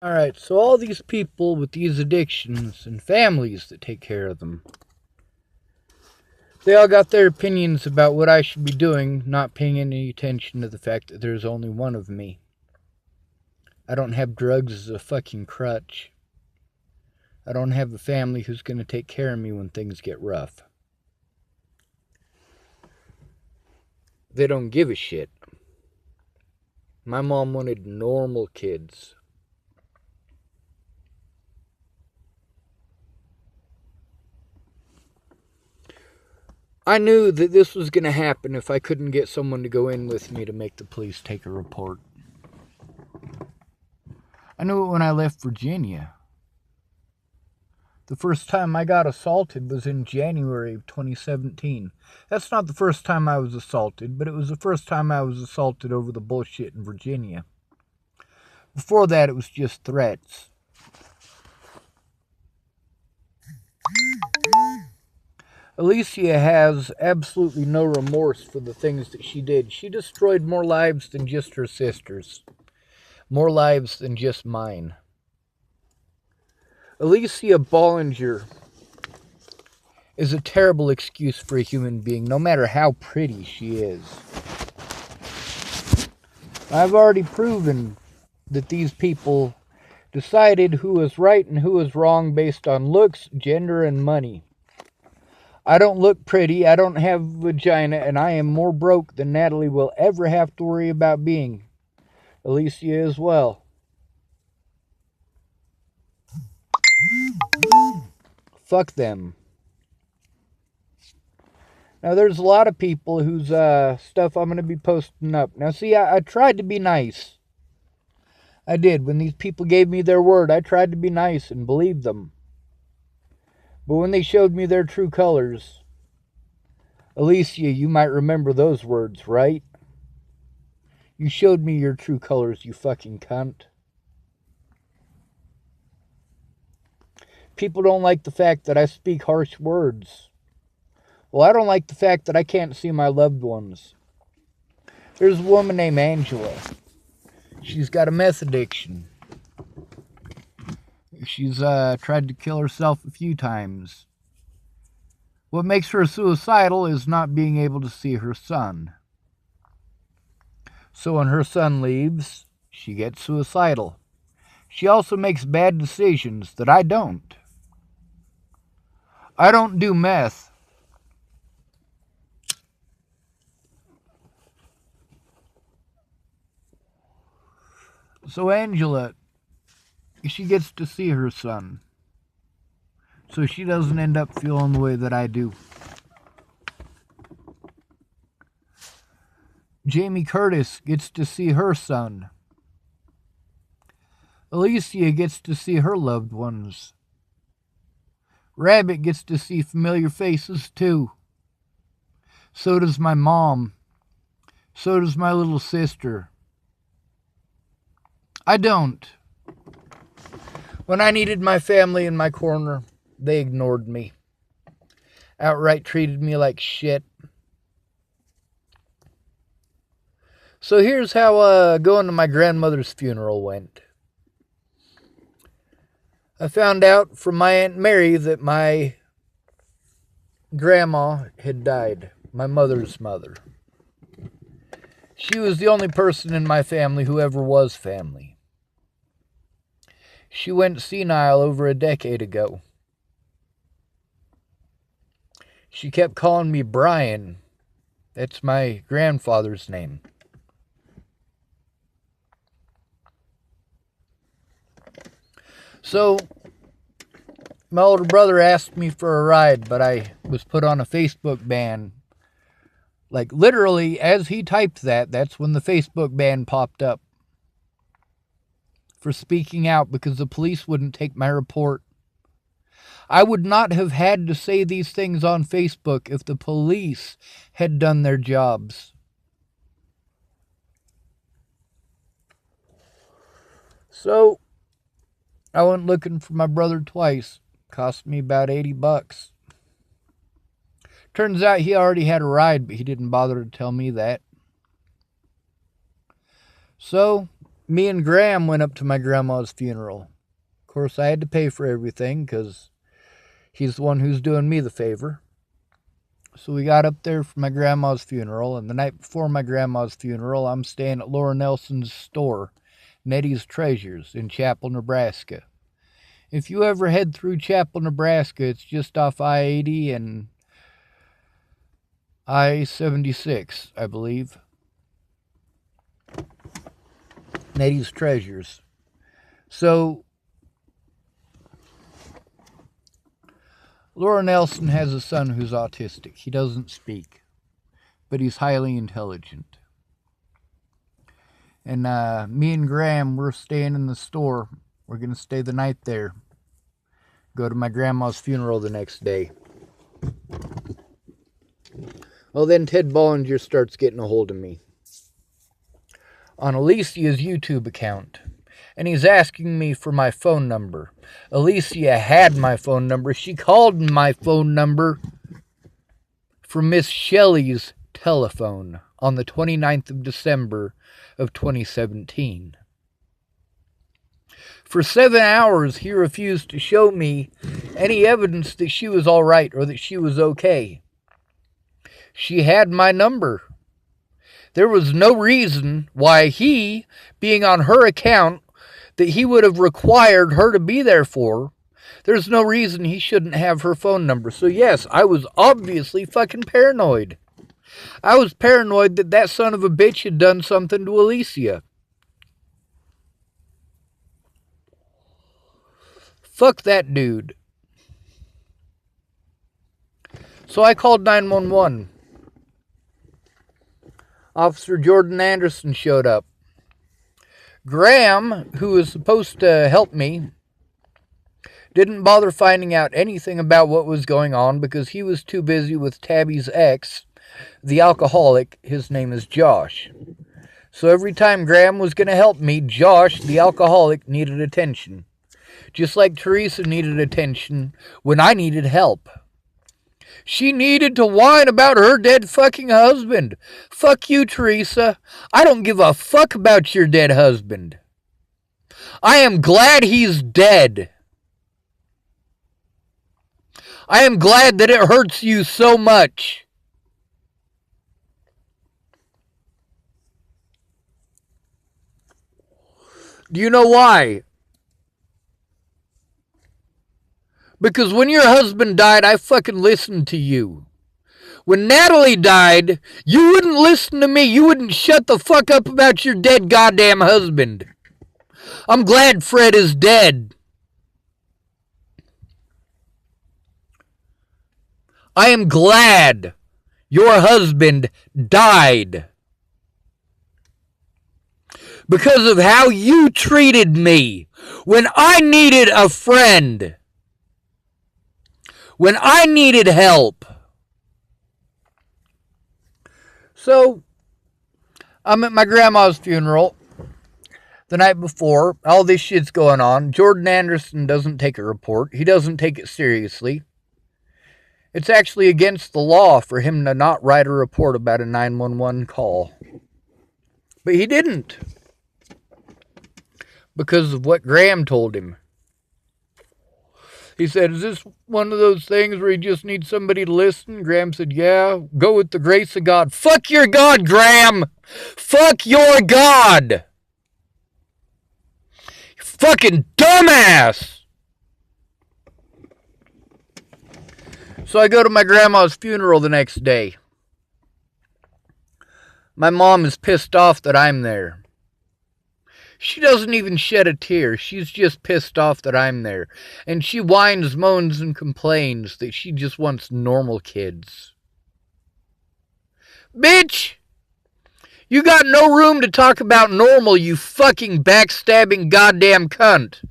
Alright, so all these people with these addictions and families that take care of them, they all got their opinions about what I should be doing, not paying any attention to the fact that there's only one of me. I don't have drugs as a fucking crutch. I don't have a family who's going to take care of me when things get rough. They don't give a shit. My mom wanted normal kids. I knew that this was going to happen if I couldn't get someone to go in with me to make the police take a report. I knew it when I left Virginia. The first time I got assaulted was in January of 2017. That's not the first time I was assaulted, but it was the first time I was assaulted over the bullshit in Virginia. Before that, it was just threats. Alicia has absolutely no remorse for the things that she did. She destroyed more lives than just her sister's. More lives than just mine. Alicia Bollinger is a terrible excuse for a human being, no matter how pretty she is. I've already proven that these people decided who was right and who was wrong based on looks, gender, and money. I don't look pretty, I don't have a vagina, and I am more broke than Natalie will ever have to worry about being. Alicia as well. Fuck them. Now, there's a lot of people whose stuff I'm going to be posting up. Now, see, I tried to be nice. I did. When these people gave me their word, I tried to be nice and believe them. But when they showed me their true colors, Alicia, you might remember those words, right? You showed me your true colors, you fucking cunt. People don't like the fact that I speak harsh words. Well, I don't like the fact that I can't see my loved ones. There's a woman named Angela. She's got a meth addiction. She's tried to kill herself a few times. What makes her suicidal is not being able to see her son. So when her son leaves, she gets suicidal. She also makes bad decisions that I don't. I don't do meth. So Angela, she gets to see her son. So she doesn't end up feeling the way that I do. Jamie Curtis gets to see her son. Alicia gets to see her loved ones. Rabbit gets to see familiar faces too. So does my mom. So does my little sister. I don't. When I needed my family in my corner, they ignored me. Outright treated me like shit. So here's how going to my grandmother's funeral went. I found out from my Aunt Mary that my grandma had died, my mother's mother. She was the only person in my family who ever was family. She went senile over a decade ago. She kept calling me Brian. That's my grandfather's name. So, my older brother asked me for a ride, but I was put on a Facebook ban. Like, literally, as he typed that, that's when the Facebook ban popped up. For speaking out because the police wouldn't take my report. I would not have had to say these things on Facebook if the police had done their jobs. So, I went looking for my brother twice. Cost me about $80. Turns out he already had a ride, but he didn't bother to tell me that. So, me and Graham went up to my grandma's funeral. Of course, I had to pay for everything because he's the one who's doing me the favor. So we got up there for my grandma's funeral, and the night before my grandma's funeral, I'm staying at Laura Nelson's store, Nettie's Treasures, in Chapel, Nebraska. If you ever head through Chapel, Nebraska, it's just off I-80 and I-76, I believe. Nettie's Treasures. So, Laura Nelson has a son who's autistic. He doesn't speak, but he's highly intelligent. And me and Graham, we're staying in the store. We're going to stay the night there. Go to my grandma's funeral the next day. Well, then Ted Bollinger starts getting a hold of me on Alicia's YouTube account. And he's asking me for my phone number. Alicia had my phone number. She called my phone number from Miss Shelley's telephone on the 29th of December of 2017. For 7 hours, he refused to show me any evidence that she was all right or that she was okay. She had my number. There was no reason why he, being on her account, that he would have required her to be there for. There's no reason he shouldn't have her phone number. So yes, I was obviously fucking paranoid. I was paranoid that that son of a bitch had done something to Alicia. Fuck that dude. So I called 911. Officer Jordan Anderson showed up. Graham, who was supposed to help me, didn't bother finding out anything about what was going on because he was too busy with Tabby's ex, the alcoholic. His name is Josh. So every time Graham was going to help me, Josh, the alcoholic, needed attention. Just like Teresa needed attention when I needed help. She needed to whine about her dead fucking husband. Fuck you, Teresa. I don't give a fuck about your dead husband. I am glad he's dead. I am glad that it hurts you so much. Do you know why? Because when your husband died, I fucking listened to you. When Natalie died, you wouldn't listen to me. You wouldn't shut the fuck up about your dead goddamn husband. I'm glad Fred is dead. I am glad your husband died. Because of how you treated me when I needed a friend. When I needed help. So, I'm at my grandma's funeral the night before. All this shit's going on. Jordan Anderson doesn't take a report. He doesn't take it seriously. It's actually against the law for him to not write a report about a 911 call. But he didn't. Because of what Graham told him. He said, is this one of those things where you just need somebody to listen? Graham said, yeah, go with the grace of God. Fuck your God, Graham! Fuck your God! You fucking dumbass! So I go to my grandma's funeral the next day. My mom is pissed off that I'm there. She doesn't even shed a tear. She's just pissed off that I'm there. And she whines, moans, and complains that she just wants normal kids. Bitch! You got no room to talk about normal, you fucking backstabbing goddamn cunt.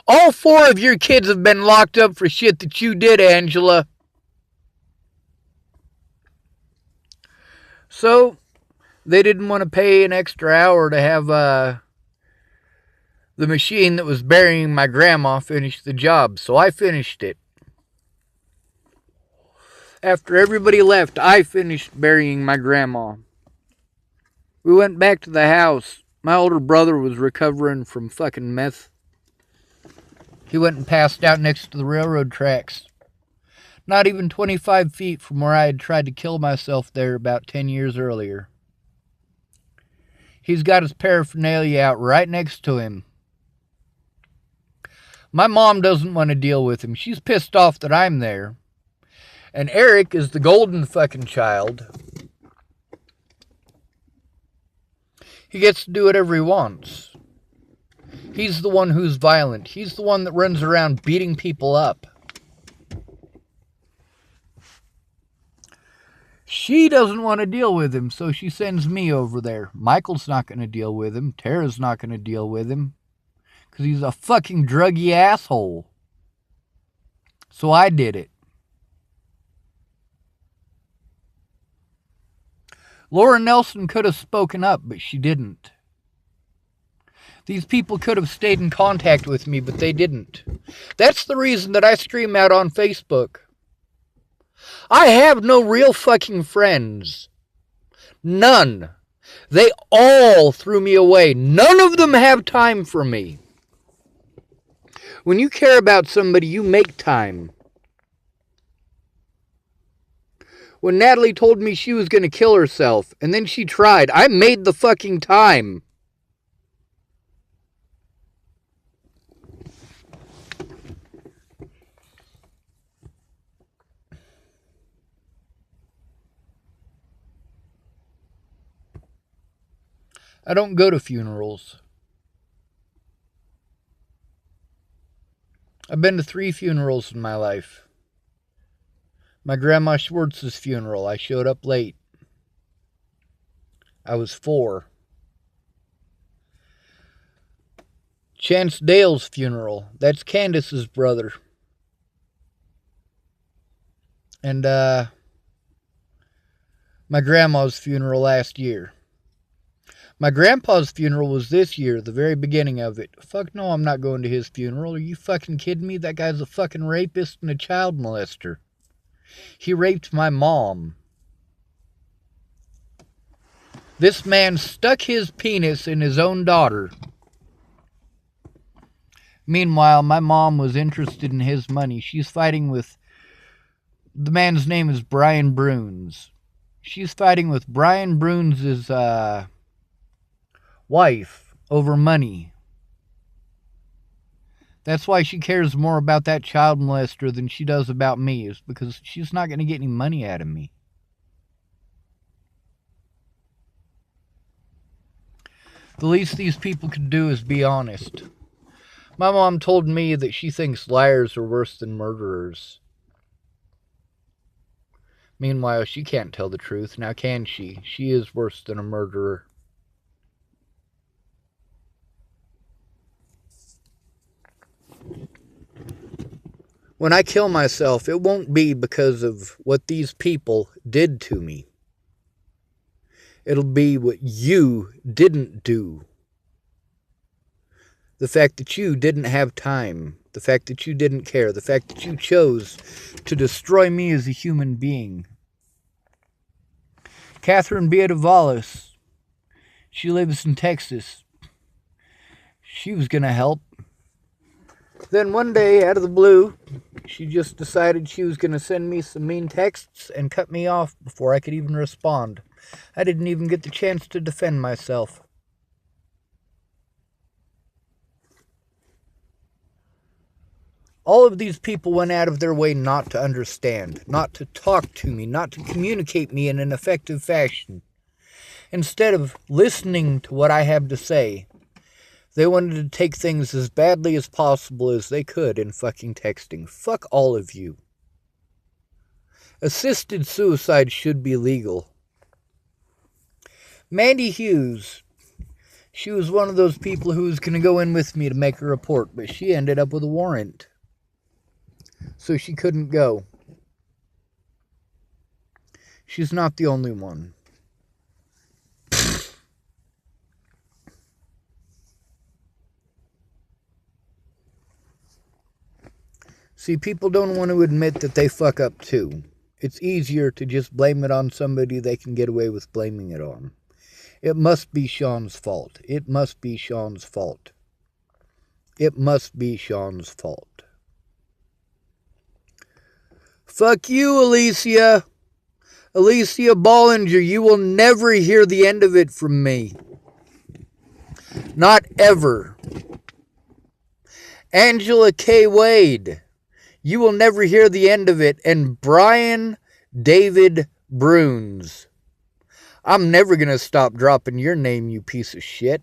All 4 of your kids have been locked up for shit that you did, Angela. So, they didn't want to pay an extra hour to have, the machine that was burying my grandma finished the job, so I finished it. After everybody left, I finished burying my grandma. We went back to the house. My older brother was recovering from fucking meth. He went and passed out next to the railroad tracks. Not even 25 feet from where I had tried to kill myself there about 10 years earlier. He's got his paraphernalia out right next to him. My mom doesn't want to deal with him. She's pissed off that I'm there. And Eric is the golden fucking child. He gets to do whatever he wants. He's the one who's violent. He's the one that runs around beating people up. She doesn't want to deal with him, so she sends me over there. Michael's not going to deal with him. Tara's not going to deal with him. Because he's a fucking druggy asshole. So I did it. Laura Nelson could have spoken up, but she didn't. These people could have stayed in contact with me, but they didn't. That's the reason that I stream out on Facebook. I have no real fucking friends. None. They all threw me away. None of them have time for me. When you care about somebody, you make time. When Natalie told me she was going to kill herself, and then she tried, I made the fucking time. I don't go to funerals. I've been to 3 funerals in my life. My grandma Schwartz's funeral, I showed up late. I was 4. Chance Dale's funeral, that's Candace's brother. And my grandma's funeral last year. My grandpa's funeral was this year, the very beginning of it. Fuck no, I'm not going to his funeral. Are you fucking kidding me? That guy's a fucking rapist and a child molester. He raped my mom. This man stuck his penis in his own daughter. Meanwhile, my mom was interested in his money. She's fighting with... The man's name is Brian Bruns. She's fighting with Brian Bruns' wife over money. That's why she cares more about that child molester than she does about me, is because she's not going to get any money out of me. The least these people could do is be honest. My mom told me that she thinks liars are worse than murderers. Meanwhile, she can't tell the truth. Now can she? She is worse than a murderer. When I kill myself, it won't be because of what these people did to me. It'll be what you didn't do. The fact that you didn't have time. The fact that you didn't care. The fact that you chose to destroy me as a human being. Catherine Beata-Valles. She lives in Texas. She was going to help. Then one day, out of the blue, she just decided she was going to send me some mean texts and cut me off before I could even respond. I didn't even get the chance to defend myself. All of these people went out of their way not to understand, not to talk to me, not to communicate me in an effective fashion. Instead of listening to what I have to say, they wanted to take things as badly as possible as they could in fucking texting. Fuck all of you. Assisted suicide should be legal. Mandy Hughes. She was one of those people who was going to go in with me to make a report, but she ended up with a warrant. So she couldn't go. She's not the only one. See, people don't want to admit that they fuck up too. It's easier to just blame it on somebody they can get away with blaming it on. It must be Sean's fault. It must be Sean's fault. It must be Sean's fault. Fuck you, Alicia. Alicia Bollinger, you will never hear the end of it from me. Not ever. Angela K. Wade, you will never hear the end of it. And Brian David Bruns, I'm never going to stop dropping your name, you piece of shit.